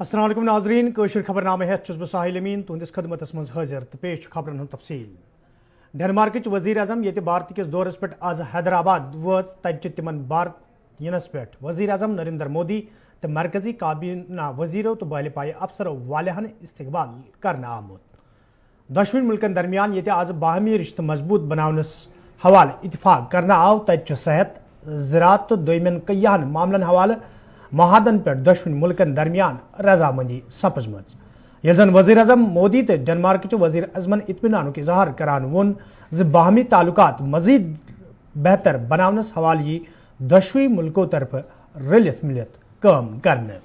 السلام علیکم ناظرین کوشر خبر نامہ ہیت چھس بہ ساحل امین تہندس خدمتس مز حاضر تو پیش خبرن ہند تفصیل ڈنمارکچ وزیر اعظم یہ بھارت کس دورس پہ آز حیدرآباد وز تتہ تمن بھارت ینس پہ وزیر اعظم نریندر مودی تو مرکزی کابینہ وزیرو تو بالِ پایہ افسرو والیاہن استقبال کرنا آمت دشوین ملکن درمیان یہ آز باہمی رشتہ مضبوط بناونس حوالہ اتفاق کرنا آو تتہ صحت زراعت تو دویمن کیاہن معاملن حوالہ معاہدن پہ دشوین ملکن درمیان رضامندی سپزمت یل زن وزیر اعظم مودی تو ڈنمارکچ وزیر اعظمن اطمینانک اظہار کران وون باہمی تعلقات مزید بہتر بناونس حوالہ یہ دشوی ملکوں طرف رلت ملت کام کرنے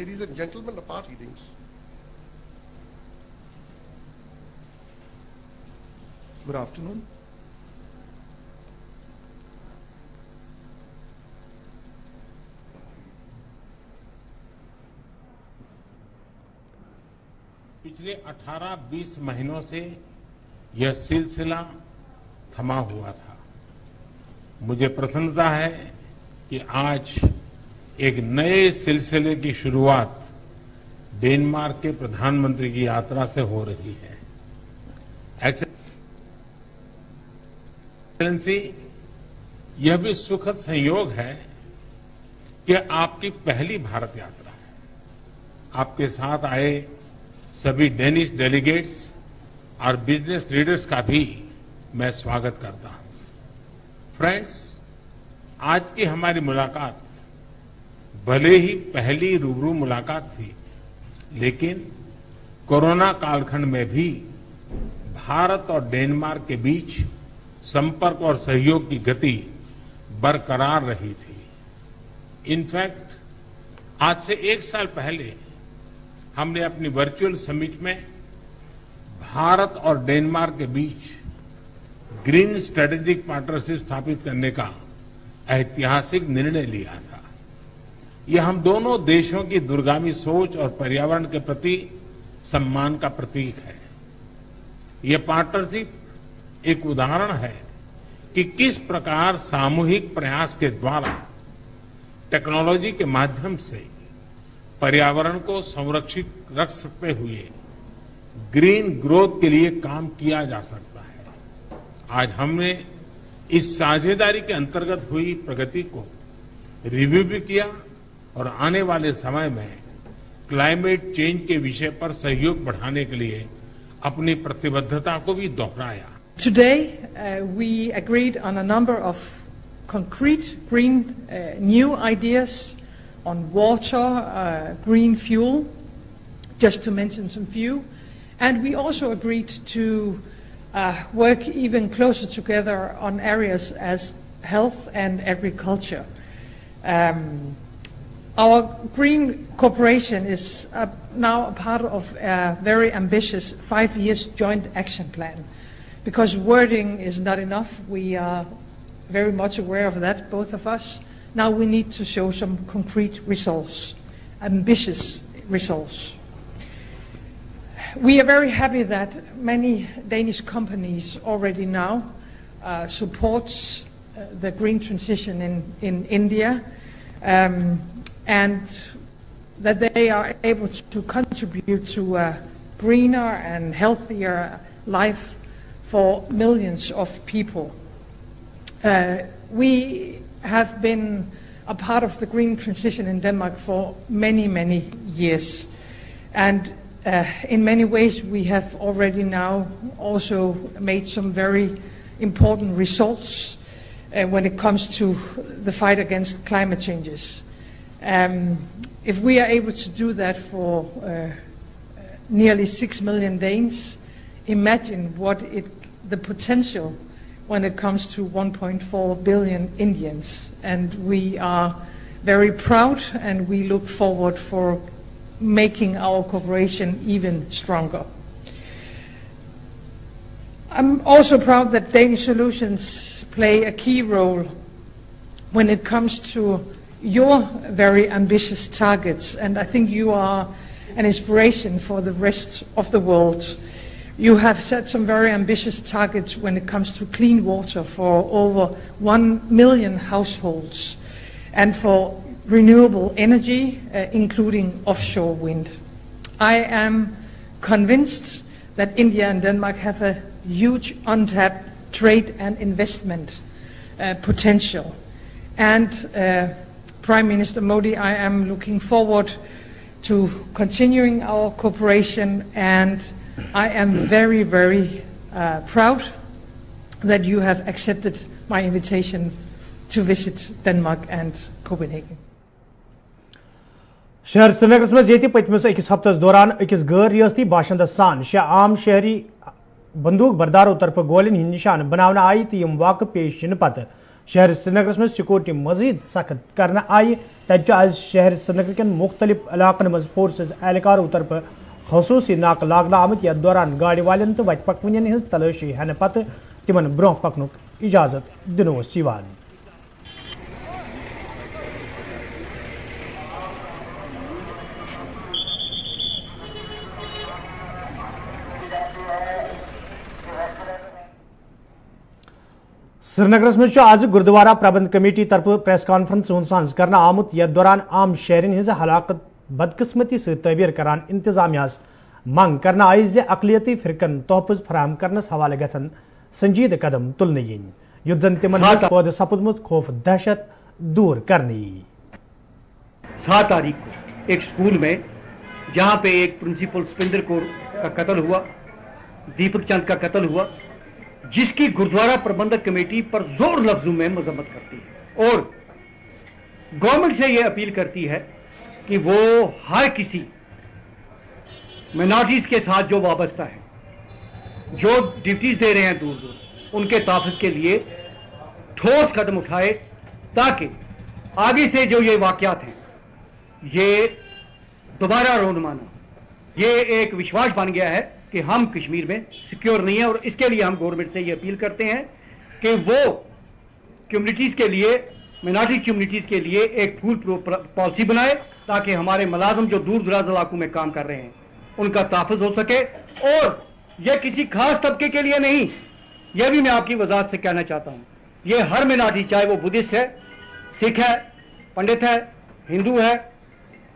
Ladies and gentlemen, the past meetings. Good afternoon. पिछले 18-20 महीनों से यह सिलसिला थमा हुआ था। मुझे प्रसन्नता है कि आज एक नए सिलसिले की शुरुआत डेनमार्क के प्रधानमंत्री की यात्रा से हो रही है। एक्सेलेंसी, यह भी सुखद संयोग है कि आपकी पहली भारत यात्रा है। आपके साथ आए सभी डेनिश डेलीगेट्स और बिजनेस लीडर्स का भी मैं स्वागत करता हूं। फ्रेंड्स, आज की हमारी मुलाकात भले ही पहली रूबरू मुलाकात थी, लेकिन कोरोना कालखंड में भी भारत और डेनमार्क के बीच संपर्क और सहयोग की गति बरकरार रही थी। इनफैक्ट आज से 1 साल पहले हमने अपनी वर्चुअल समिट में भारत और डेनमार्क के बीच ग्रीन स्ट्रेटेजिक पार्टनरशिप स्थापित करने का ऐतिहासिक निर्णय लिया था। यह हम दोनों देशों की दूरगामी सोच और पर्यावरण के प्रति सम्मान का प्रतीक है। यह पार्टनरशिप एक उदाहरण है कि किस प्रकार सामूहिक प्रयास के द्वारा टेक्नोलॉजी के माध्यम से पर्यावरण को संरक्षित रख सकते हुए ग्रीन ग्रोथ के लिए काम किया जा सकता है। आज हमने इस साझेदारी के अंतर्गत हुई प्रगति को रिव्यू भी किया और आने वाले समय में क्लाइमेट चेंज के विषय पर सहयोग बढ़ाने के लिए अपनी प्रतिबद्धता को भी दोहराया। Today we agreed on a number of concrete green new ideas on water, green fuel, just to mention some few. And we also agreed to work even closer together on areas as health and agriculture. Our green cooperation is now a part of a very ambitious 5-year joint action plan. Because wording is not enough, we are very much aware of that, both of us. Now we need to show some concrete results, ambitious results. We are very happy that many Danish companies already now supports the green transition in India, and that they are able to contribute to a greener and healthier life for millions of people. We have been a part of the green transition in Denmark for many, many years. And in many ways we have already now also made some very important results when it comes to the fight against climate changes. If we are able to do that for nearly 6 million Danes, imagine what the potential when it comes to 1.4 billion Indians. And we are very proud and we look forward for making our cooperation even stronger. I'm also proud that Danish solutions play a key role when it comes to your very ambitious targets, and I think you are an inspiration for the rest of the world. You have set some very ambitious targets when it comes to clean water for over 1 million households and for renewable energy, including offshore wind. I am convinced that India and Denmark have a huge untapped trade and investment potential. And Prime Minister Modi, I am looking forward to continuing our cooperation, and I am very, very proud that you have accepted my invitation to visit Denmark and Copenhagen. शहर श्रीनगर मज ये पतमिस अकिस हफ्तस दौरान अकिस गैर रियासती बाशिंदस सान 6 आम शहरी बंदूक बरदारों तरफ गोलिन हिंद निशान बनाना आई तो यम वाक़ पेश इन पत शहर श्रीनगर मज सिक्योरिटी मजीद सख्त करना आई तज आज शहर श्रीनगर के मुख्तलिफ इलाकन मज फोर्सेस एहलकारों तरफ खसूसी नाक लागना आमत यथ दौरान गाड़ी वालन तो वत पकवन हज तलाशी हन पत तिमन ब्रोह पकनुक इजाजत दिनोस यवान। श्रीनगर मज आज गुरुद्वारा प्रबंध कमेटी तरफ प्रेस कॉन्फ्रेंस साज करना आमुत यथ दौरान आम शहरन हज हलाकत बदकिस्मती से तबीर करान इंतजामियास मंग करना आई जे अकलियती फिरकन तोहफज फराहम करनस हवाले गसन संजीद कदम तुलने यिन युद्ध जन तिमन पौध सपुदमुत खौफ दहशत दूर करनी। 7 तारीख को एक स्कूल में जहां पे एक प्रिंसिपल सुपिंदर कौर का कत्ल हुआ, दीपक चंद का कत्ल हुआ, जिसकी गुरुद्वारा प्रबंधक कमेटी पर जोर लफ्जों में मजम्मत करती है और गवर्नमेंट से यह अपील करती है कि वो हर किसी माइनॉरिटीज के साथ जो वाबस्ता है, जो ड्यूटीज दे रहे हैं दूर दूर, उनके तहफ़्फ़ुज़ के लिए ठोस कदम उठाए ताकि आगे से जो ये वाक़यात हैं ये दोबारा रोनमा ना। ये एक विश्वास बन गया है कि हम कश्मीर में सिक्योर नहीं है और इसके लिए हम गवर्नमेंट से ये अपील करते हैं कि वो कम्युनिटीज़ के लिए, माइनॉरिटी कम्युनिटीज़ के लिए एक फुल पॉलिसी बनाए ताकि हमारे मुलाजिम जो दूर दराज इलाकों में काम कर रहे हैं उनका तहफ़्फ़ुज़ हो सके। और यह किसी खास तबके के लिए नहीं, यह भी मैं आपकी वजाहत से कहना चाहता हूँ, ये हर माइनॉरिटी, चाहे वो बुद्धिस्ट है, सिख है, पंडित है, हिंदू है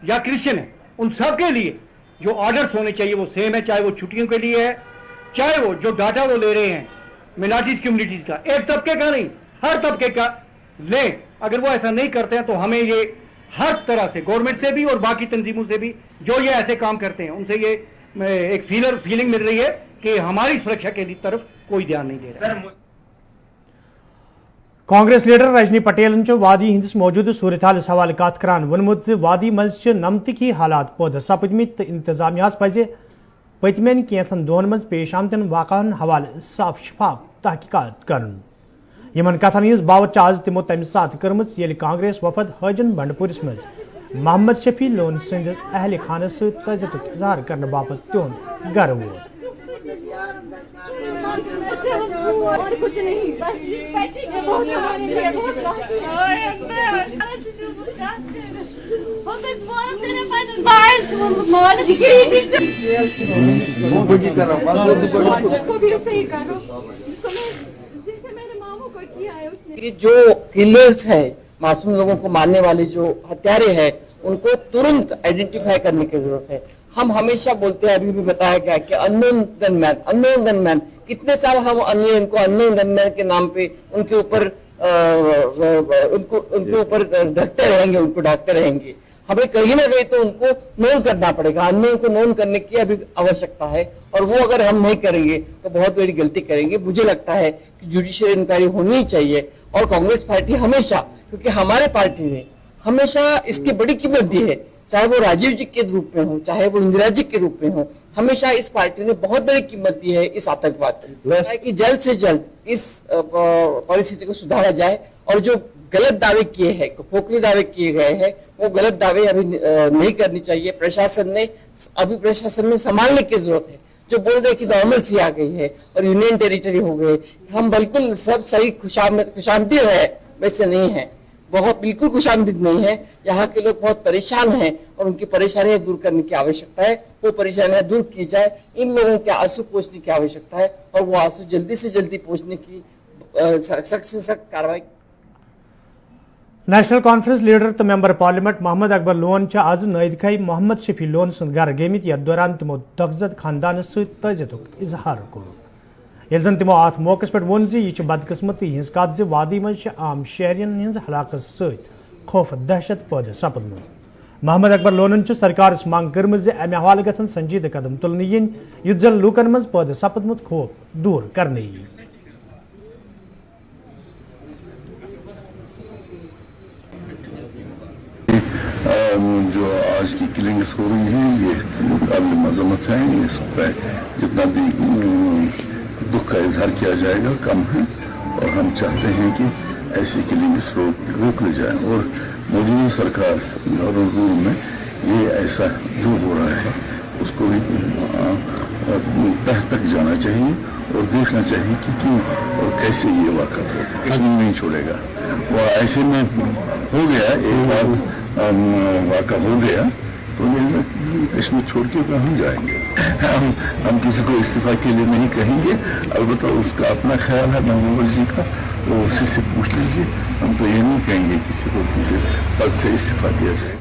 या क्रिश्चियन है, उन सब के लिए जो ऑर्डर्स होने चाहिए वो सेम है, चाहे वो छुट्टियों के लिए है, चाहे वो जो डाटा वो ले रहे हैं माइनॉरिटीज कम्युनिटीज का, एक तबके का नहीं, हर तबके का लें। अगर वो ऐसा नहीं करते हैं तो हमें ये हर तरह से गवर्नमेंट से भी और बाकी तंजीमों से भी जो ये ऐसे काम करते हैं उनसे ये एक फीलिंग मिल रही है कि हमारी सुरक्षा के तरफ कोई ध्यान नहीं दे रहा। कांग्रेस लीडर रजनी पटेल वादी हंदिस मौजूद सूरत हाल हवाले कत करान वोनमुत वादी मज नमतकी हालात पौध सपदमित इंतजामियास पजे पतमेन कैंसन दोन मज पेश आमतन वाक़ान हवाले साफ शफाफ तहकीकात करन। यमन कथन हज बावत आज तिमो तमि सात कर्मच येल कांग्रेस वफद हजन बंडपुरिस मज मोहम्मद शफी लोन सिंध अहल खान तजतुक इजहार करने बापत तिहुंद गर वोत। और कुछ नहीं, बस बहुत हमारे लिए बहुत ये जो किलर्स है, मासूम लोगों को मारने वाले जो हत्यारे हैं, उनको तुरंत आइडेंटिफाई करने की जरूरत है। हम हमेशा बोलते हैं, अभी भी बताया गया कि अननोन गनमैन, कितने साल हम अननोन गनमैन के नाम पे उनके ऊपर ढकते रहेंगे, उनको ढकते रहेंगे। हमें कहीं ना कहीं तो उनको नोन करना पड़ेगा, अननोन को नोन करने की अभी आवश्यकता है और वो अगर हम नहीं करेंगे तो बहुत बड़ी गलती करेंगे। मुझे लगता है कि जुडिशियल इंक्वायरी होनी ही चाहिए और कांग्रेस पार्टी हमेशा, क्योंकि हमारे पार्टी ने हमेशा इसकी बड़ी कीमत दी है, चाहे वो राजीव जी के रूप में हो, चाहे वो इंदिरा जी के रूप में हो, हमेशा इस पार्टी ने बहुत बड़ी कीमत दी है इस आतंकवाद की। कि जल्द से जल्द इस परिस्थिति को सुधारा जाए और जो गलत दावे किए हैं, खोखले दावे किए गए हैं, वो गलत दावे अभी नहीं करनी चाहिए। प्रशासन ने संभालने की जरूरत है। जो बोल रहे कि नॉर्मलसी आ गई है और यूनियन टेरिटरी हो गए, हम बिल्कुल सब सही खुशामदी है, वैसे नहीं है। बहुत बिल्कुल खुशामदीद नहीं है। यहाँ के लोग बहुत परेशान हैं और उनकी परेशानियां दूर करने की आवश्यकता है। वो परेशानियां दूर की जाए, इन लोगों के आंसू पोंछने की आवश्यकता है और वो आंसू जल्दी से जल्दी पोंछने की सख्त से सख्त कार्रवाई। नेशनल कॉन्फ्रेंस लीडर तो मेंबर पार्लियामेंट मोहम्मद अकबर लोन आज नायद खाई मोहम्मद शफी लोन सुंद घर गेमित यथ दौरान तिमो तगजद खानदान सजियतुक इजहार कोर। ये जन तिमो अत मौके पे वोन यह बदकिस्मती हज कत वादी मज आम शहरियन हज हलाकत सत खौफ दहशत पैदा सपदमुत। मोहम्मद अकबर लोन सरकार मांग कर्म अमे हवाले गन संजीद कदम तुलन yin युथ जन लूकन मज पैदा सपदमुत खौफ दूर करने यी। जो आज की किलिंग्स हो रही हैं ये काबिल मजम्मत है। इस पर जितना भी दुख का इजहार किया जाएगा कम है और हम चाहते हैं कि ऐसी किलिंग्स रोक ली जाए और मौजूदा सरकार रूल में ये ऐसा जो हो रहा है उसको भी तह तक जाना चाहिए और देखना चाहिए कि क्यों और कैसे ये वाक़ा हो, इसमें नहीं छोड़ेगा। वो ऐसे में हो गया एक बार वाक़ा हो गया तो इसमें छोड़ के कहाँ जाएंगे। हम किसी को इस्तीफा के लिए नहीं कहेंगे, अलबत्ता उसका अपना ख्याल है महबूब जी का, वो उसी से पूछ लीजिए। हम तो ये नहीं कहेंगे किसी को किसी पद से इस्तीफा दिया जाए।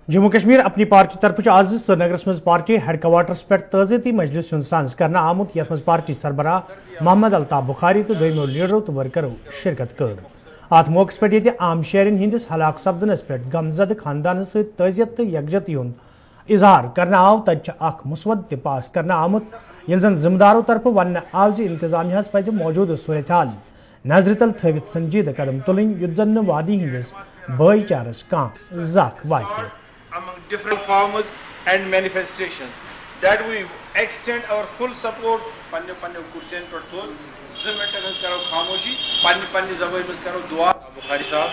जम्मू कश्मीर अपनी पार्टी तरफ आज श्रीनगर मज पार्टी हेडक्वार्टर्स पे ताज़ियती मजलिस सांस करना आमुत यथ मज पार्टी सरबराह मोहम्मद अल्ताफ बुखारी तो दोमो लीडरों तो वर्करों शिरकत कर। अत मौके पे आम शहरन हंदिस हलाक सपदनस पे गमजद खानदान सजियत तो यकजती इजहार करना आव तक मुसवद पास करना आमुत ये जन जिम्मेदारों तरफ वन आव इंतजामिया पज मौजूद सूरत हाल नजर तल थवित संजीद कदम तुलन युथ जन वादी हंदिस भाईचारस कह जख वात। Among different farmers and manifestations that we extend our full support panne kursiyan par to zimmeter has karo खामोशी panne ज़बान में करो दुआ। बुखारी साहब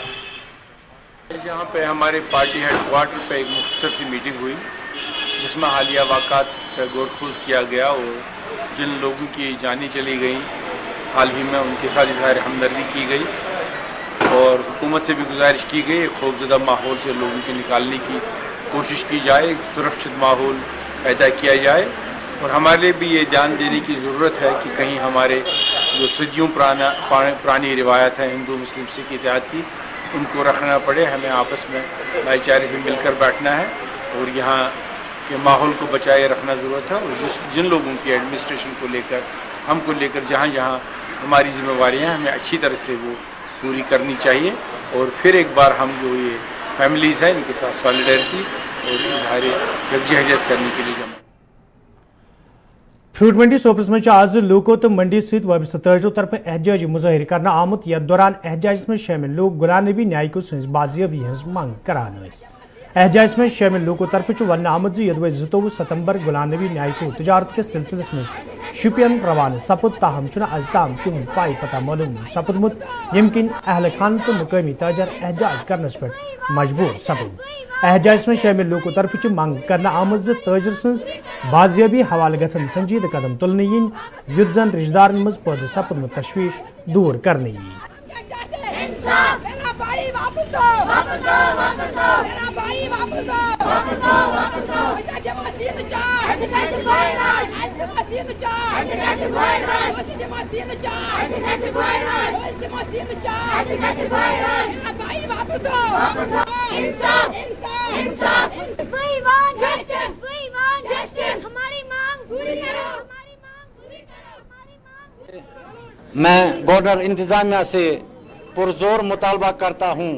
यहाँ पे हमारे पार्टी हेडक्वार्टर पे एक मुख्तसर सी मीटिंग हुई जिसमें हालिया वाक़ात पर गौर-खोज किया गया और जिन लोगों की जानें चली गई हाल ही में उनके साथ इज़हार हमदर्दी की गई और हुकूमत से भी गुजारिश की गई खौफजदा माहौल से लोगों को निकालने की कोशिश की जाए, एक सुरक्षित माहौल पैदा किया जाए और हमारे लिए भी ये ध्यान देने की ज़रूरत है कि कहीं हमारे जो सदियों पुरानी रिवायत है हिंदू मुस्लिम सिख इत्तेहाद की उनको रखना पड़े। हमें आपस में भाईचारे से मिलकर बैठना है और यहाँ के माहौल को बचाए रखना ज़रूरत है और जिन लोगों की एडमिनिस्ट्रेशन को लेकर हमको लेकर जहाँ जहाँ हमारी जिम्मेवारियाँ हैं हमें अच्छी तरह से वो पूरी करनी चाहिए और फिर एक बार हम जो ये फैमिलीज़ हैं इनके साथ सॉलिडरिटी और इजहार यकजहत करने के लिए जमा। फ्रूट मंडी सोपरस में आज लूकों तो मंडी सहित वाबस्ता तर्जों तरफ एहतजाजी मुजाहिर करना आमुत यथ दौरान एहतजाज में शामिल लोग गुलाम नबी न्याय को बाजियाबी हज मांग करान। एहतजाज में शामिल लोगों तरफ वन आमद यदव 22 सितंबर गुलाम नबी न्याय को तजारत के सिलसिले में शुपियन रवान सपुद ताहम अजताम तिहद पाई पता मालूम सपुदमुत यमकिन अहल खान तो मुकामी ताजर एहतजाज करनस पे मजबूर सपुद। एहतजाज में शामिल लोगों तरफ मांग करना आमद ताजर सज बाजियाबी हवाले गसन संजीद कदम तुलन yin युथ जन रिश्तेदार मज पैदा सपुदमुत तशवीश दूर करने यी। मैं गवर्नर इंतजामिया से पुरजोर मुतालबा करता हूं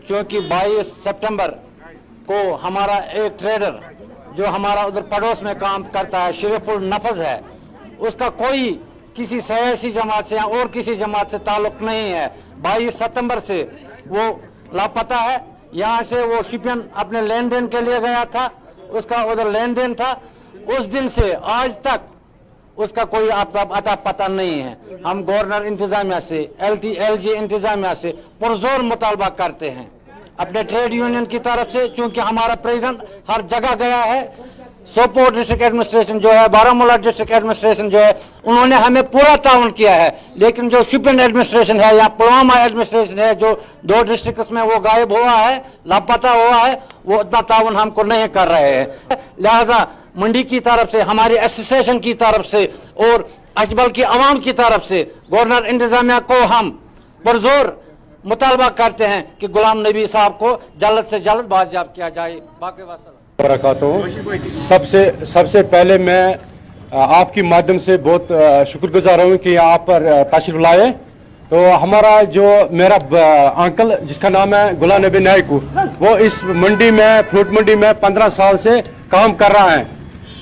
क्योंकि 22 सितंबर को हमारा एक ट्रेडर जो हमारा उधर पड़ोस में काम करता है शरीफुल नफज है उसका कोई किसी सियासी जमात से या और किसी जमात से ताल्लुक नहीं है। 22 सितंबर से वो लापता है। यहाँ से वो शिपियन अपने लेन देन के लिए गया था, उसका उधर लेन देन था, उस दिन से आज तक उसका कोई अता पता नहीं है। हम गवर्नर इंतजामिया से LG इंतजामिया से पुरजोर मुतालबा करते हैं अपने ट्रेड यूनियन की तरफ से, क्योंकि हमारा प्रेसिडेंट हर जगह गया है, सोपोर डिस्ट्रिक्ट एडमिनिस्ट्रेशन जो है, बारामूला डिस्ट्रिक्ट एडमिनिस्ट्रेशन जो है, उन्होंने हमें पूरा ताउन किया है। लेकिन जो शिपिंग एडमिनिस्ट्रेशन है या पुलवामा एडमिनिस्ट्रेशन है, जो 2 डिस्ट्रिक्ट में वो गायब हुआ है, लापता हुआ है, वो उतना ताउन हमको नहीं कर रहे हैं। लिहाजा मंडी की तरफ से, हमारी एसोसिएशन की तरफ से और अजबल की आवाम की तरफ से गवर्नर इंतजामिया को हम पुरजोर मुतालबा करते हैं कि गुलाम नबी साहब को जल्द से जल्द बाजियाब किया जाए। बाकी सबसे पहले मैं आपके माध्यम से बहुत शुक्रगुजार हूँ कि यहाँ पर तशरीफ लाए। तो हमारा जो मेरा अंकल जिसका नाम है गुलाम नबी नायक, वो इस मंडी में, फ्रूट मंडी में 15 साल से काम कर रहा है।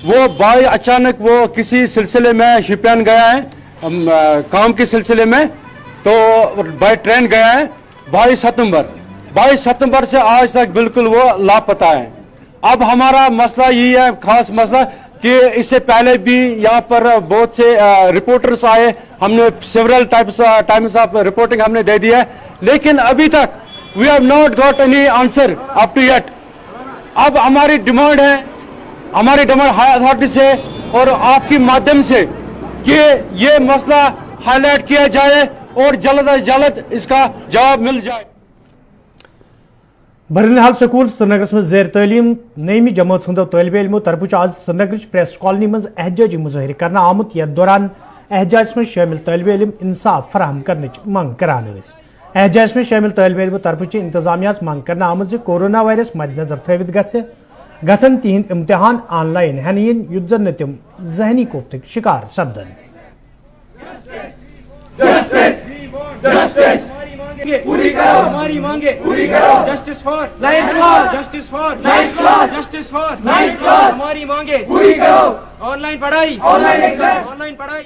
वो भाई अचानक वो किसी सिलसिले में शिपियान गया है, काम के सिलसिले में, तो भाई ट्रेन गया है 22 सितंबर से आज तक बिल्कुल वो लापता है। अब हमारा मसला यही है, खास मसला, कि इससे पहले भी यहाँ पर बहुत से रिपोर्टर्स आए, हमने सेवरल टाइम्स ऑफ रिपोर्टिंग हमने दे दी है, लेकिन अभी तक we have not got any answer up to yet. अब हमारी डिमांड हाई अथॉरिटी से और आपके माध्यम से कि ये मसला हाईलाइट किया जाए और जल्द अज जल्द इसका जवाब मिल जाए। बरनहाल स्कूल श्रीनगर में जेर तलीम नईमी जमात हंदो तलब इलमो तरफ आज श्रीनगर प्रेस कॉलोनी में एहजाजी मुजाहिर करना आमुत, यथ दौरान एहजाज में शामिल तलब इलम इंसाफ फराहम करने मंग करान। एहजाज में शामिल तलब इलमो तरफ इंतजामिया मंग करना आमुत जे कोरोना वायरस मद्देनजर थवित गसन तिहंद इम्तिहान ऑनलाइन हेन इन युद्ध जन तिम जहनी कोफ्त शिकार सपदन। पूरी करो हमारी मांगे, पूरी करो। Justice for 9th class, justice for 9th class, justice for 9th class, हमारी मांगे पूरी करो। ऑनलाइन पढ़ाई, ऑनलाइन एग्जाम, ऑनलाइन पढ़ाई।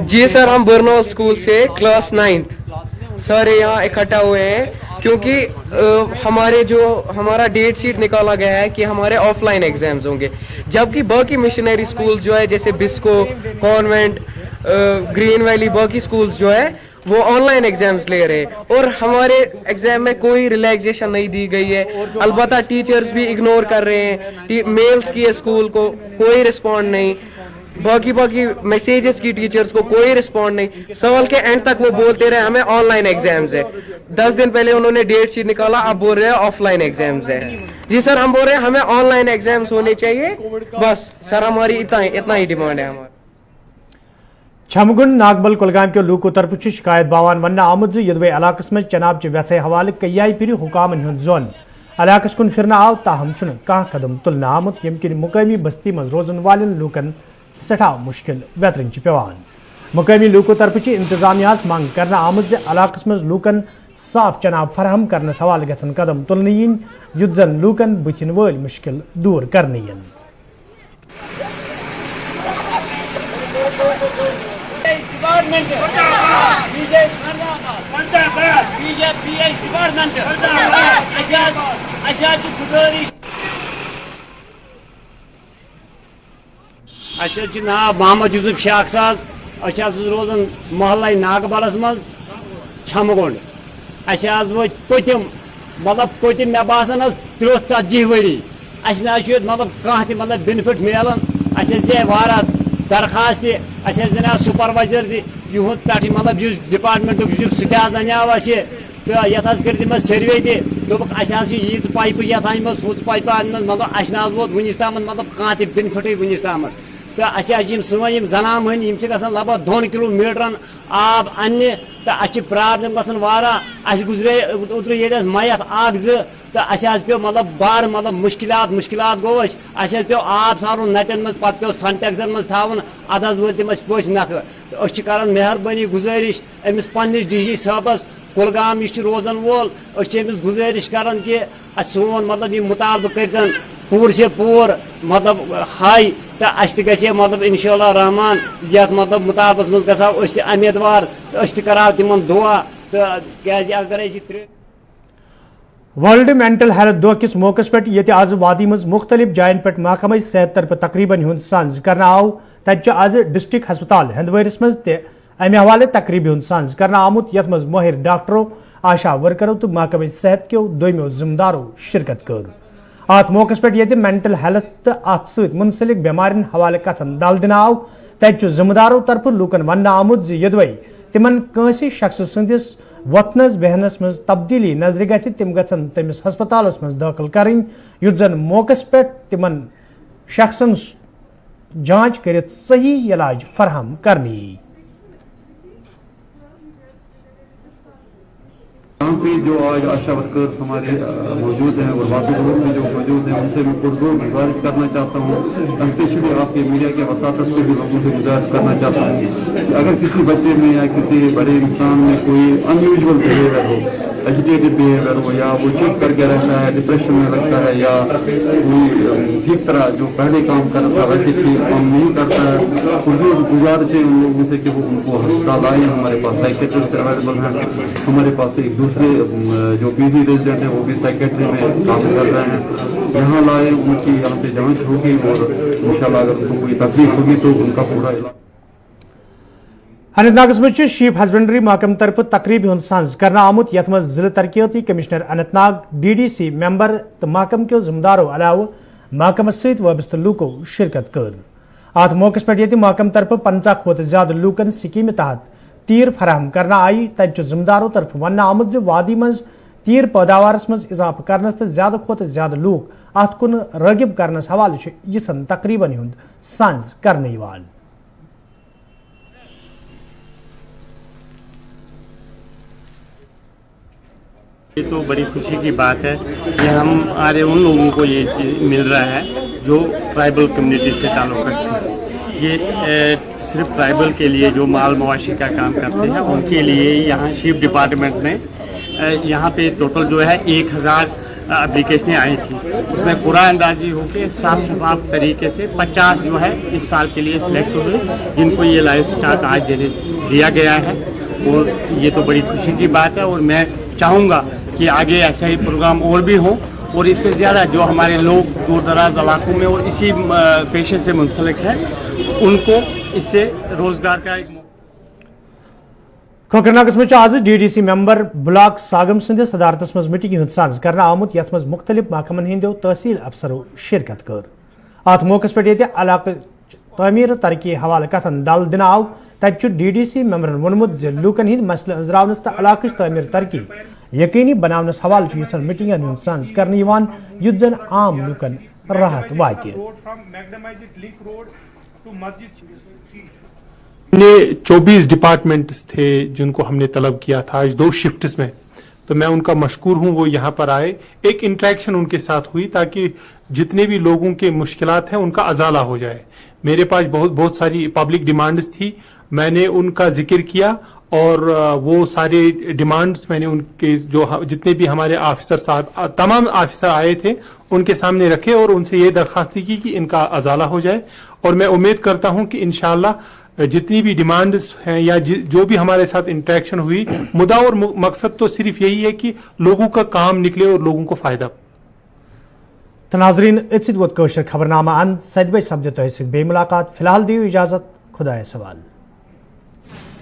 जी सर, हम बरनौल स्कूल से क्लास 9th सारे यहाँ इकट्ठा हुए हैं, क्योंकि हमारा डेट शीट निकाला गया है कि हमारे ऑफलाइन एग्जाम्स होंगे, जबकि बाकी मिशनरी स्कूल जो है जैसे बिस्को, कॉन्वेंट, ग्रीन वैली, बाकी स्कूल्स जो है वो ऑनलाइन एग्जाम्स ले रहे हैं और हमारे एग्जाम में कोई रिलैक्सेशन नहीं दी गई है। अलबत्ता टीचर्स भी इग्नोर कर रहे हैं, मेल्स की स्कूल को कोई रिस्पॉन्ड नहीं, बाकी मैसेजेस की टीचर्स को कोई रिस्पॉन्ड नहीं। सवाल के एंड तक वो बोलते रहे हमें ऑनलाइन एग्जाम्स है। 10 दिन पहले उन्होंने डेट शीट निकाला, अब बोल रहे हैं ऑफलाइन एग्जाम्स है। जी सर, हम बोल रहे हैं हमें ऑनलाइन एग्जाम्स होने चाहिए, बस सर हमारी इतना ही डिमांड है हमारी। छमगुंड नागबल कुलगाम के लूको तरफ शिकायत बावान वन आमुद यदवे इलाकस में चनाब चे वैसे हवाले कई फिर हुकामन हुंद जोन इलाकस कुन फिरना आव, ताहम चुन कह कदम तुलना आमुद यमकिन मुकामी बस्ती मज रोजन वालन लूकन सठा मुश्किल बेहतरीन पेवान। मुकामी लूको तरफ इंतजामिया मंग करना आमुद इलाकस में लूकन साफ चनाब फराहम करने हवाले गसन कदम तुलन इन युद्ध जन लूकन बुथिन वल मुश्किल दूर करने। नाम मोहम्मद यूसुफ शाख साज, रोजान मोहल्ला नागबलस मज छमगुंड। वो पतिम मतलब पतिम मे बासान 30-40 वरी मतलब कह मतलब बेनिफिट मिलान। दे वारा दरखास्त दिना सुपरवाइजर युद पे मतलब डिपार्टमेंट स्टाफ अनाव तो ये कर तम सर्वे तीज पाइप ये हूँ पाइप मतलब ना वोत वनिस तम मतलब कह बेनिफिट वनिस तम तो सन जनान हन लग भग 2 किलोमीटर आब अन्य तो प्रॉब्लम गसन वारा गुजरे उतर ये मैत 1-2 तो पे मतलब बार मतलब मुश्किलात गो पे आब सारुन नटन मज पे सनटेक्सन मज थावन अद वो तम पोच नख तो कर मेहरबानी गुजारिश अमिस पन्निस डी साहबस कुलगाम रोजन वोल अमिस गुजारिश कर कि सोन मतलब यह मुतालबा कर पूर से पूर मतलब हाई तो गे मतलब इंशाअल्लाह रहमान ये मतलब मुतालबस मज गो उम्मीदवार करो तिम दुआ तो अगर वर्ल्ड मेंटल हेल्थ दो किस मौके पे ये आज वादी मज मुख्तलिफ जायन पे महकमा सेहत तरफ तकरीबन हुंद सांझ करना आव। तब आज डिस्ट्रिक्ट हस्पताल हंदवरिस मज अमे हवाले तकरीब हुंद सांझ करना आमुत, यथ मज माहिर डॉक्टरों, आशा वर्करों तो महकमा सेहत के दोमो जिम्मेदारों शिरकत कर। ات موقع پہ یہ مینٹل ہیلتھ تو ات ست منسلک بیمارن حوالہ کتن دل دن آو تتہ ذمہ دارو طرف لوکن ون آمت زدوی تمن کنسی شخص سندس وتنس بہنس مز تبدیلی نظر گژھِ تم گژھن تمس ہسپتالس مز داخل کریں یُتھ زن موقع پہ تمن شخصن جانچ کرت صحیح علاج فراہم کرنی. یہاں پہ جو آج آشا ورکرز ہمارے موجود ہیں اور باقی لوگ بھی جو موجود ہیں ان سے میں پرزور گزارش کرنا چاہتا ہوں، اسپیشلی آپ کے میڈیا کے وساطت سے بھی لوگوں سے گزارش کرنا چاہتا ہوں کہ اگر کسی بچے میں یا کسی بڑے انسان میں کوئی ان یوزول بہیویئر ہو، ایجیٹیڈ بہیویئر ہو، یا وہ چپ کر کے رہتا ہے، ڈپریشن میں رکھتا ہے، یا کوئی ٹھیک طرح جو پہلے کام کرتا تھا ویسے ٹھیک کام نہیں کرتا ہے، پرزور گزارش ہے ان لوگوں سے کہ وہ ان کو ہسپتال آئیں. ہمارے پاس سائیکیٹرسٹ اویلیبل ہیں، ہمارے پاس ایک دوسرے جو پی جی ریزیڈنٹ ہیں وہ بھی سائیکیٹری میں کام کر رہے ہیں، یہاں لائے ان کی یہاں پہ جانچ ہوگی اور انشاءاللہ اگر ان کو کوئی تکلیف ہوگی تو ان کا پورا علاج. اننت ناگس مز شیپ ہسبنڈری محکمہ طرف تقریبی ہند سانز کرنا آمت یت مز ضلع ترقیاتی commissioner Anant Nag D D C ممبر تو محکمہ کے ذمہ دارو علاوہ محکمہ ست وابستہ لوکو شرکت کر. ات موقع پہ یہ محکمہ طرف 50 کھت زیادہ لوکن سکیم تحت تیر فراہم کرنا آئی. تتہ ذمہ دارو طرف ون آمت وادی مز تیر پیداوارس مز اضافہ کرنس تو زیادہ کھت زیادہ لوک ات کن راغب کرنس حوالہ یژن تقریباً ہند سانز کرنے یوان. یہ تو بڑی خوشی کی بات ہے کہ ہمارے ان لوگوں کو یہ چیز مل رہا ہے جو ٹرائبل کمیونٹی سے تعلق رکھتے ہیں. یہ صرف ٹرائبل کے لیے جو مال مواشی کا کام کرتے ہیں ان کے لیے یہاں شیپ ڈپارٹمنٹ نے یہاں پہ ٹوٹل جو ہے 1000 اپلیکیشنیں آئی تھیں. اس میں قرآن اندازی ہو کے صاف شفاف طریقے سے 50 جو ہے اس سال کے لیے سلیکٹ ہوئے جن کو یہ لائف اسٹاک آج دیا گیا ہے. اور یہ تو بڑی خوشی کی بات ہے اور میں چاہوں گا کہ آگے ایسا ہی پروگرام اور بھی ہوں اور اس سے زیادہ جو ہمارے لوگ دور دراز علاقوں میں اور اسی پیشے سے منسلک ہیں ان کو اس سے روزگار کا ایک کوکرناگس مز آز ڈی ڈی سی ممبر بلاک ساگم سندس صدارتس مز میٹنگ ہند سانز کرنا آمت یت مز مختلف محکمن ہندو تحصیل افسرو شرکت کر. ات موقع پہ یہ علاقہ تعمیر ترقی حوالہ کتن دل دن آو. تتہ ڈی ڈی سی ممبرن وونمت لوکن ہند مسئلہ انزراونس تو علاقہ تعمیر ترقی یقینی بناونس حوالہ یژن میٹنگن ہند سانز کرنے یوان یُتھ زن عام لوکن راحت واتہ. نے 24 ڈپارٹمنٹس تھے جن کو ہم نے طلب کیا تھا آج 2 شفٹس میں، تو میں ان کا مشکور ہوں وہ یہاں پر آئے. ایک انٹریکشن ان کے ساتھ ہوئی تاکہ جتنے بھی لوگوں کے مشکلات ہیں ان کا ازالہ ہو جائے. میرے پاس بہت ساری پبلک ڈیمانڈز تھی، میں نے ان کا ذکر کیا اور وہ سارے ڈیمانڈز میں نے ان کے جو جتنے بھی ہمارے آفیسر صاحب تمام آفیسر آئے تھے ان کے سامنے رکھے اور ان سے یہ درخواست کی کہ ان کا ازالہ ہو جائے. اور میں امید کرتا ہوں کہ انشاءاللہ جتنی بھی ڈیمانڈز ہیں یا جو بھی ہمارے ساتھ انٹریکشن ہوئی، مدعا اور مقصد تو صرف یہی ہے کہ لوگوں کا کام نکلے اور لوگوں کو فائدہ. ناظرین ات ست ووت خبر نامہ اند 7 بجے سپدِ تۄہہِ سۭتۍ بیٚیہِ مُلاقات. فی الحال دِیِو اجازت، خۄدایَس حوالہٕ.